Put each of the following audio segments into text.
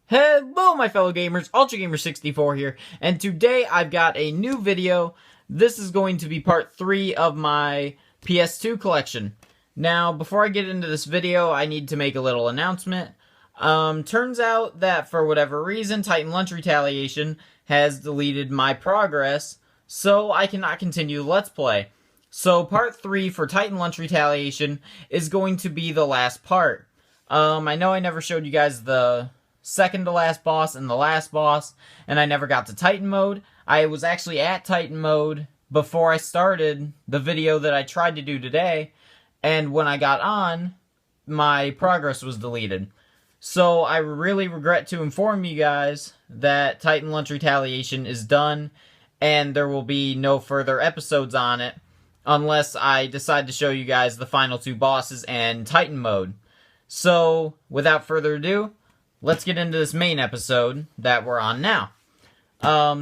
Hello my fellow gamers, UltraGamer64 here, and today I've got a new video. This is going to be part 3 of my PS2 collection. Now, before I get into this video, I need to make a little announcement. Turns out that for whatever reason, Titan Lunch Retaliation has deleted my progress, so I cannot continue the Let's Play. So part 3 for Titan Lunch Retaliation is going to be the last part. I know I never showed you guys the second to last boss and the last boss, and I never got to Titan mode. I was actually at Titan mode before I started the video that I tried to do today, and when I got on, my progress was deleted. So I really regret to inform you guys that Titan Lunch Retaliation is done, and there will be no further episodes on it, unless I decide to show you guys the final 2 bosses and Titan mode. So, without further ado, let's get into this main episode that we're on now.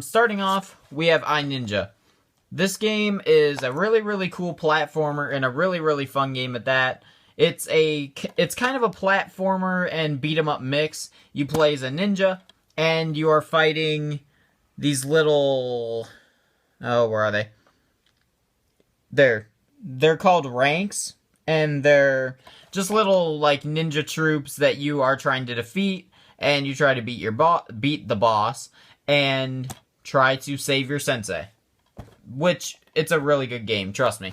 Starting off, we have iNinja. This game is a really cool platformer and a really fun game at that. It's kind of a platformer and beat 'em up mix. You play as a ninja, and you are fighting these little... Oh, where are they? They're called ranks, and they're just little, like, ninja troops that you are trying to defeat, and you try to beat the boss, and try to save your sensei. Which, it's a really good game, trust me.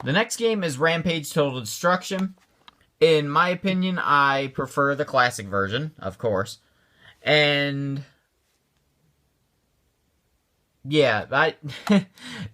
The next game is Rampage Total Destruction. In my opinion, I prefer the classic version, of course. And... yeah,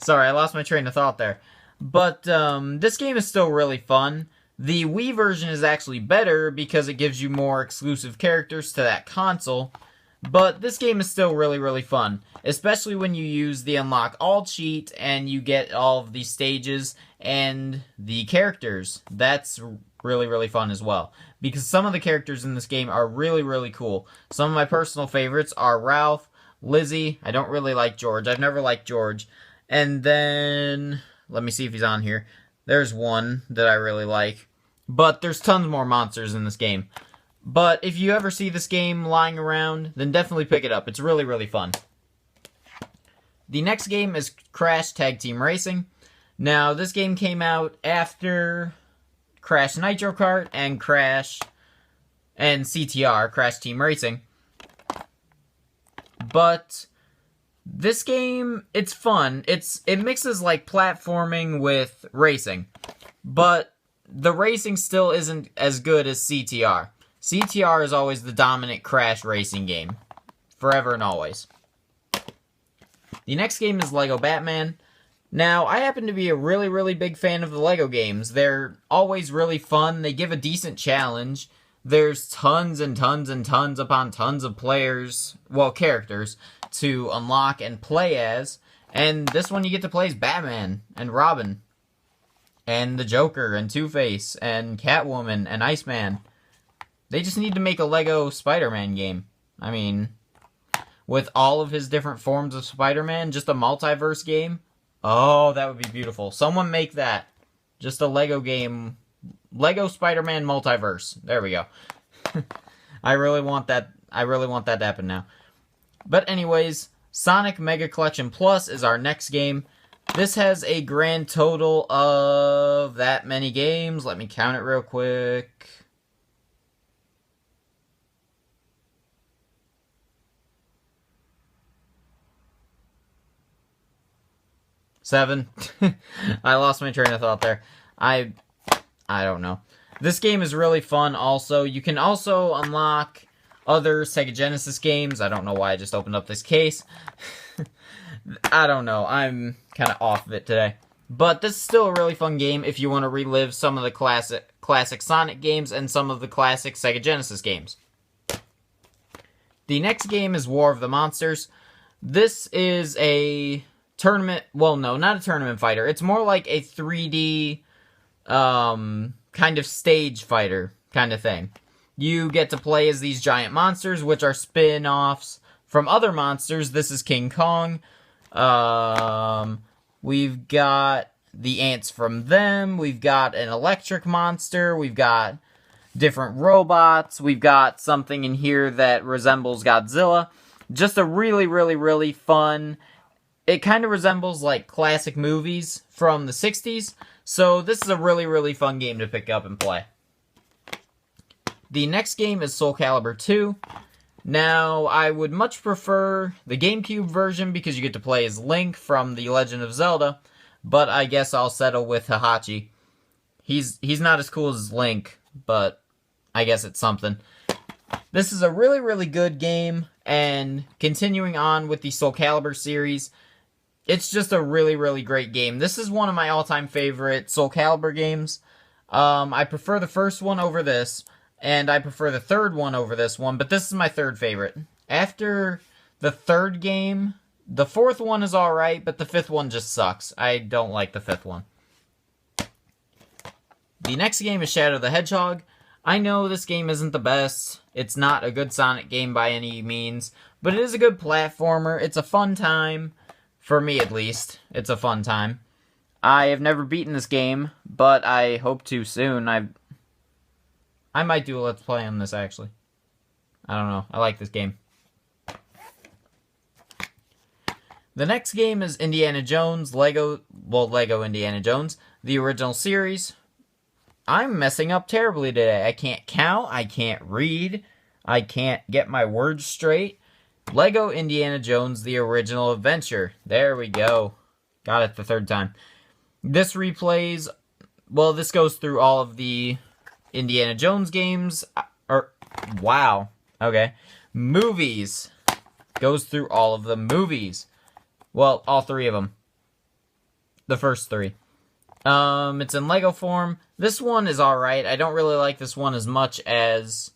sorry, I lost my train of thought there. But, this game is still really fun. The Wii version is actually better because it gives you more exclusive characters to that console. But this game is still really fun. Especially when you use the Unlock All cheat and you get all of the stages and the characters. That's really fun as well. Because some of the characters in this game are really cool. Some of my personal favorites are Ralph, Lizzie. I don't really like George. I've never liked George. And then... let me see if he's on here. There's one that I really like. But there's tons more monsters in this game. But if you ever see this game lying around, then definitely pick it up. It's really fun. The next game is Crash Tag Team Racing. Now, this game came out after Crash Nitro Kart and Crash and CTR, Crash Team Racing. But this game, it's fun. It mixes like platforming with racing. But the racing still isn't as good as CTR. CTR is always the dominant Crash racing game. Forever and always. The next game is Lego Batman. Now, I happen to be a really big fan of the Lego games. They're always really fun. They give a decent challenge. There's tons and tons upon tons of players, well, characters, to unlock and play as. And this one you get to play as Batman and Robin. And the Joker and Two-Face and Catwoman and Iceman. They just need to make a Lego SpiderMan game. I mean, with all of his different forms of Spider-Man, just a multiverse game. Oh, that would be beautiful. Someone make that. Just a Lego game. Lego Spider-Man multiverse. There we go. I really want that to happen now. But anyways, Sonic Mega Collection Plus is our next game. This has a grand total of that many games. Let me count it real quick. Seven. I lost my train of thought there. I don't know. This game is really fun also. You can also unlock other Sega Genesis games. I don't know why I just opened up this case. I don't know. I'm kind of off of it today. But this is still a really fun game if you want to relive some of the classic Sonic games and some of the classic Sega Genesis games. The next game is War of the Monsters. This is a tournament... well, no, not a tournament fighter. It's more like a 3D kind of stage fighter kind of thing. You get to play as these giant monsters, which are spin-offs from other monsters. This is King Kong. We've got the ants from them. We've got an electric monster. We've got different robots. We've got something in here that resembles Godzilla. Just a really, really, really fun. It kind of resembles like classic movies from the 60s. So this is a really, really fun game to pick up and play. The next game is Soul Calibur 2. Now, I would much prefer the GameCube version because you get to play as Link from The Legend of Zelda, but I guess I'll settle with Heihachi. He's not as cool as Link, but I guess it's something. This is a really, really good game, and continuing on with the Soul Calibur series, it's just a really, really great game. This is one of my all-time favorite Soul Calibur games. I prefer the first one over this, and I prefer the third one over this one, but this is my third favorite. After the third game, the fourth one is alright, but the fifth one just sucks. I don't like the fifth one. The next game is Shadow the Hedgehog. I know this game isn't the best. It's not a good Sonic game by any means, but it is a good platformer. It's a fun time. For me, at least. It's a fun time. I have never beaten this game, but I hope to soon. I might do a Let's Play on this, actually. I don't know. I like this game. The next game is Indiana Jones, Lego Indiana Jones, the original series. I'm messing up terribly today. I can't count, I can't read, I can't get my words straight. Lego Indiana Jones, the original adventure. There we go. Got it the third time. This replays, well, this goes through all of the Indiana Jones games. Wow. Okay. Movies. Goes through all of the movies. Well, all three of them. The first three. It's in Lego form. This one is alright. I don't really like this one as much as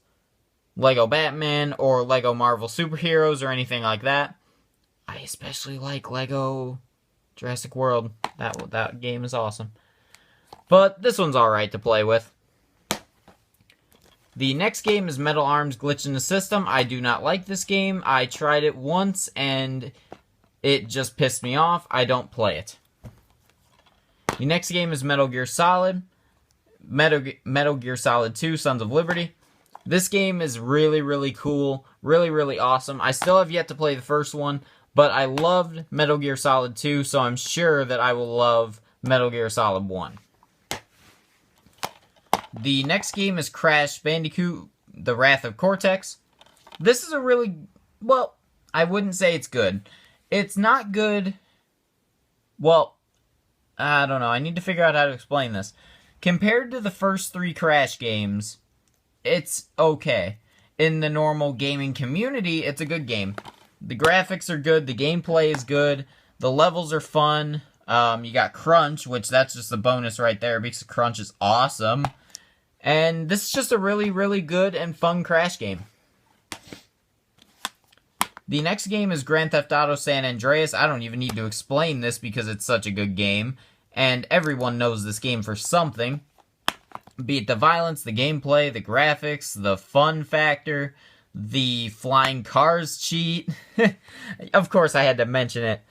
Lego Batman or Lego Marvel Superheroes or anything like that. I especially like Lego Jurassic World. That game is awesome. But this one's alright to play with. The next game is Metal Arms Glitch in the System. I do not like this game. I tried it once and it just pissed me off. I don't play it. The next game is Metal Gear Solid. Metal Gear Solid 2, Sons of Liberty. This game is really, really cool. Really, really awesome. I still have yet to play the first one, but I loved Metal Gear Solid 2, so I'm sure that I will love Metal Gear Solid 1. The next game is Crash Bandicoot, The Wrath of Cortex. This is a really, well, I wouldn't say it's good. It's not good. Well, I don't know. I need to figure out how to explain this. Compared to the first three Crash games, it's okay. In the normal gaming community, it's a good game. The graphics are good. The gameplay is good. The levels are fun. You got Crunch, which that's just a bonus right there because Crunch is awesome. And this is just a really, really good and fun Crash game. The next game is Grand Theft Auto San Andreas. I don't even need to explain this because it's such a good game. And everyone knows this game for something. Be it the violence, the gameplay, the graphics, the fun factor, the flying cars cheat. Of course I had to mention it.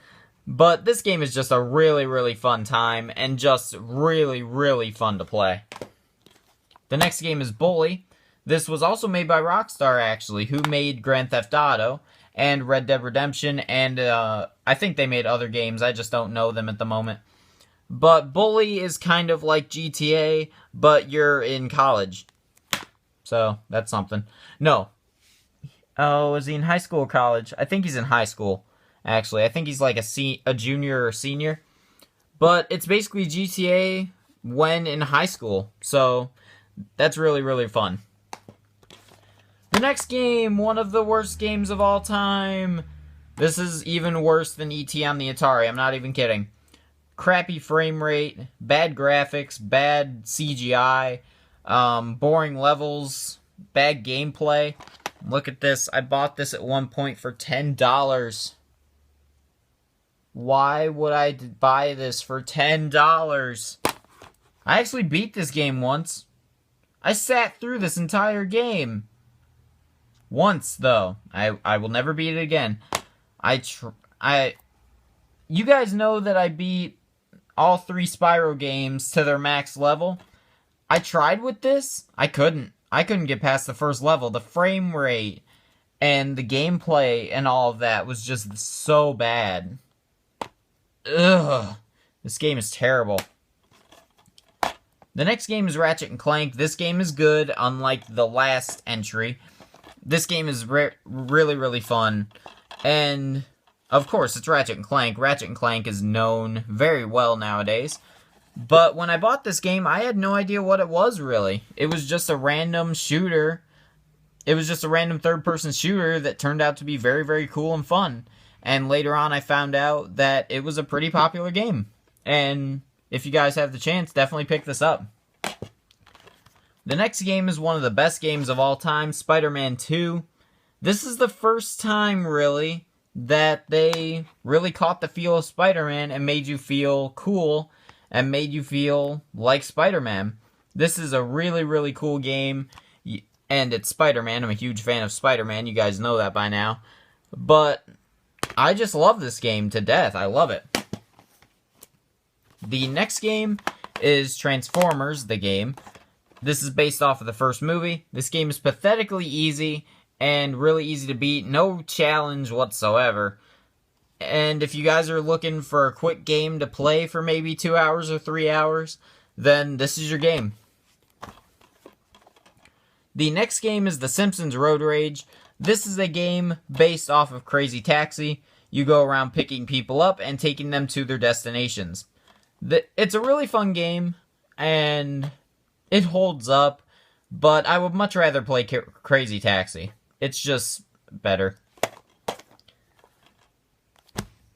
But this game is just a really, really fun time and just really, really fun to play. The next game is Bully. This was also made by Rockstar, actually, who made Grand Theft Auto and Red Dead Redemption, and I think they made other games. I just don't know them at the moment. But Bully is kind of like GTA, but you're in college. So, that's something. No. Oh, is he in high school or college? I think he's in high school, actually. I think he's like a junior or senior. But it's basically GTA when in high school. So, that's really, really fun. The next game, one of the worst games of all time. This is even worse than E.T. on the Atari. I'm not even kidding. Crappy frame rate, bad graphics, bad CGI, boring levels, bad gameplay. Look at this. I bought this at one point for $10. Why would I buy this for $10? I actually beat this game once. I sat through this entire game. Once, though. I will never beat it again. You guys know that I beat all three Spyro games to their max level. I tried with this. I couldn't. I couldn't get past the first level. The frame rate and the gameplay and all of that was just so bad. Ugh. This game is terrible. The next game is Ratchet and Clank. This game is good, unlike the last entry. This game is really, really fun. And, of course, it's Ratchet and Clank. Ratchet and Clank is known very well nowadays. But when I bought this game, I had no idea what it was, really. It was just a random shooter. It was just a random third-person shooter that turned out to be very, very cool and fun. And later on, I found out that it was a pretty popular game. And if you guys have the chance, definitely pick this up. The next game is one of the best games of all time, SpiderMan 2. This is the first time, really, that they really caught the feel of Spider-Man and made you feel cool and made you feel like Spider-Man. This is a really, really cool game, and it's Spider-Man. I'm a huge fan of Spider-Man. You guys know that by now. But I just love this game to death. I love it. The next game is Transformers, the game. This is based off of the first movie. This game is pathetically easy and really easy to beat. No challenge whatsoever. And if you guys are looking for a quick game to play for maybe 2 hours or 3 hours, then this is your game. The next game is The Simpsons Road Rage. This is a game based off of Crazy Taxi. You go around picking people up and taking them to their destinations. It's a really fun game, and it holds up, but I would much rather play Crazy Taxi. It's just better.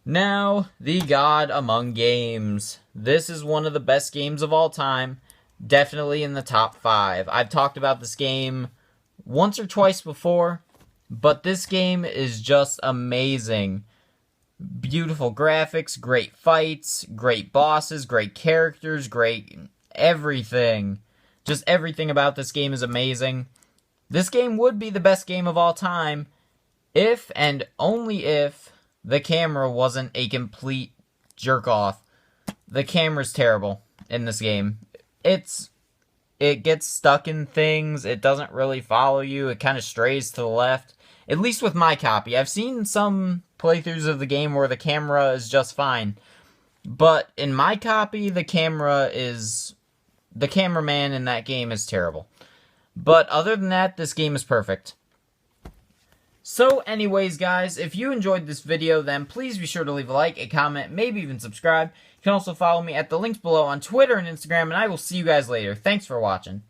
Now, the God Among Games. This is one of the best games of all time. Definitely in the top 5. I've talked about this game once or twice before, but this game is just amazing. Beautiful graphics, great fights, great bosses, great characters, great everything. Just everything about this game is amazing. This game would be the best game of all time if and only if the camera wasn't a complete jerk-off. The camera's terrible in this game. It gets stuck in things. It doesn't really follow you. It kind of strays to the left. At least with my copy. I've seen some playthroughs of the game where the camera is just fine. But in my copy, the cameraman in that game is terrible. But other than that, this game is perfect. So anyways, guys, if you enjoyed this video, then please be sure to leave a like, a comment, maybe even subscribe. You can also follow me at the links below on Twitter and Instagram, and I will see you guys later. Thanks for watching.